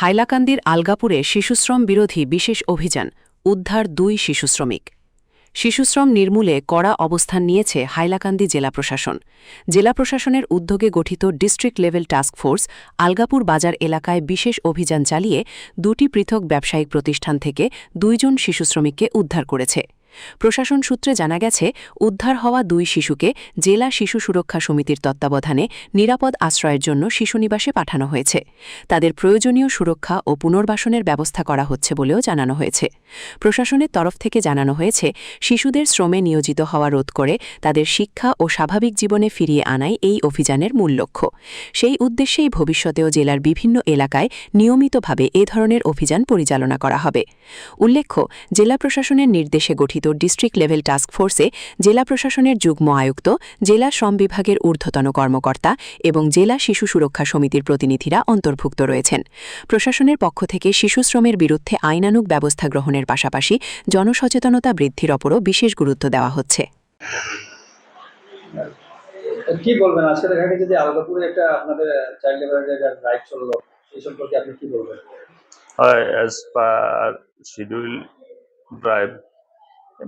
হাইলাকান্দির আলগাপুরে শিশুশ্রম বিরোধী বিশেষ অভিযান, উদ্ধার ২ শিশুশ্রমিক। শিশুশ্রম নির্মূলে কড়া অবস্থান নিয়েছে হাইলাকান্দি জেলা প্রশাসন। জেলা প্রশাসনের উদ্যোগে গঠিত district level task force Algapur বাজার এলাকায় বিশেষ অভিযান চালিয়ে ২টি পৃথক ব্যবসায়িক প্রতিষ্ঠান থেকে ২ জন শিশুশ্রমিককে উদ্ধার করেছে। প্রশাসন সূত্রে জানা গেছে, উদ্ধার হওয়া ২ শিশুকে জেলা শিশু সুরক্ষা সমিতির তত্ত্বাবধানে নিরাপদ আশ্রয়ের জন্য শিশুনিবাসে পাঠানো হয়েছে। তাদের প্রয়োজনীয় সুরক্ষা ও পুনর্বাসনের ব্যবস্থা করা হচ্ছে বলেও জানানো হয়েছে। প্রশাসনের তরফ থেকে জানানো হয়েছে, শিশুদের শ্রমে নিয়োজিত হওয়া রোধ করে তাদের শিক্ষা ও স্বাভাবিক জীবনে ফিরিয়ে আনাই এই অভিযানের মূল লক্ষ্য। সেই উদ্দেশ্যেই ভবিষ্যতেও জেলার বিভিন্ন এলাকায় নিয়মিতভাবে এ ধরনের অভিযান পরিচালনা করা হবে। উল্লেখ্য, জেলা প্রশাসনের নির্দেশে গঠিত ডিস্ট্রিক্ট লেভেল টাস্ক ফোর্সে জেলা প্রশাসনের যুগ্ম আয়ুক্ত, জেলা শ্রম বিভাগের ঊর্ধ্বতন কর্মকর্তা এবং জেলা শিশু সুরক্ষা সমিতির প্রতিনিধিরা অন্তর্ভুক্ত রয়েছেন। প্রশাসনের পক্ষ থেকে শিশু শ্রমের বিরুদ্ধে আইনানুগ ব্যবস্থা গ্রহণের পাশাপাশি জনসচেতনতা বৃদ্ধির ওপরও বিশেষ গুরুত্ব দেওয়া হচ্ছে। কি বলবেন আজকে ঘাটে যদি আলগাপুরে একটা আপনাদের চাইল্ড লেবারের রাইট চললো, সেই সম্পর্কে আপনি কি বলবেন? As per schedule drive,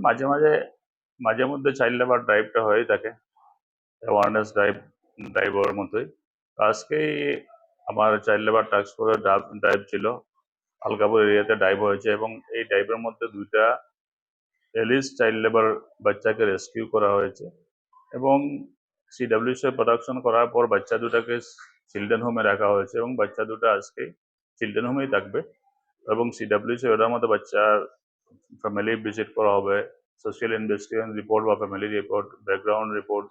মাঝে মাঝে মাঝে মধ্যে চাইল্ড লেবার ড্রাইভটা হয়ে থাকে, অ্যাওয়ারনেস ড্রাইভের মতোই। আজকেই আমার চাইল্ড লেবার টাস্ক ফোর্সের ড্রাইভ ছিল, আলগাপুর এরিয়াতে ড্রাইভ হয়েছে এবং এই ড্রাইভের মধ্যে 2টা এলিস চাইল্ড লেবার বাচ্চাকে রেস্কিউ করা হয়েছে এবং সিডব্লিউসি প্রোডাকশন করার পর বাচ্চা দুটাকে চিলড্রেন হোমে রাখা হয়েছে এবং বাচ্চা দুটো আজকে চিলড্রেন হোমেই থাকবে এবং সিডব্লিউসি ওটার মধ্যে বাচ্চার ফ্যামিলি ভিজিট করা হবে, সোশিয়াল ইনভেস্টিগেশন রিপোর্ট বা family report, background report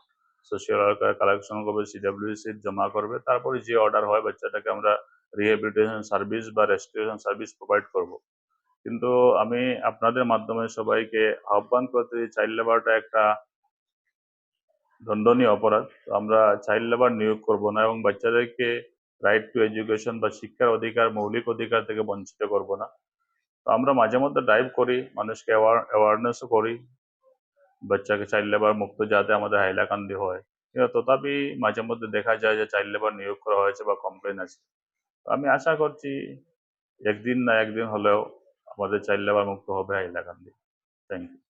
social worker collection করবে, সিডব্লিউসি জমা করবে। তারপরে যে অর্ডার হয় বাচ্চাটাকে আমরা রিহ্যাবিলিটেশন সার্ভিস বা রেস্টিটিউশন সার্ভিস প্রোভাইড করব। কিন্তু আমি আপনাদের মাধ্যমে সবাইকে আহ্বান করতে, চাইল্ড লেবারটা একটা দণ্ডনীয় অপরাধ। তো আমরা চাইল্ড লেবার নিয়োগ করব না এবং বাচ্চাদেরকে রাইট টু এডুকেশন বা শিক্ষার অধিকার, মৌলিক অধিকার থেকে বঞ্চিত করব না। তো আমরা মাঝে মধ্যে ড্রাইভ করি, মানুষকে অ্যাওয়ারনেসও করি বাচ্চাকে চাইল্ড লেবার মুক্ত যাতে আমাদের হাইলাকান্দি হয়। কিন্তু তথাপি মাঝে মধ্যে দেখা যায় যে চাইল্ড লেবার নিয়োগ করা হয়েছে বা কমপ্লেন আছে। আমি আশা করছি একদিন না একদিন হলেও আমাদের চাইল্ড লেবার মুক্ত হবে হাইলাকান্দি। Thank you.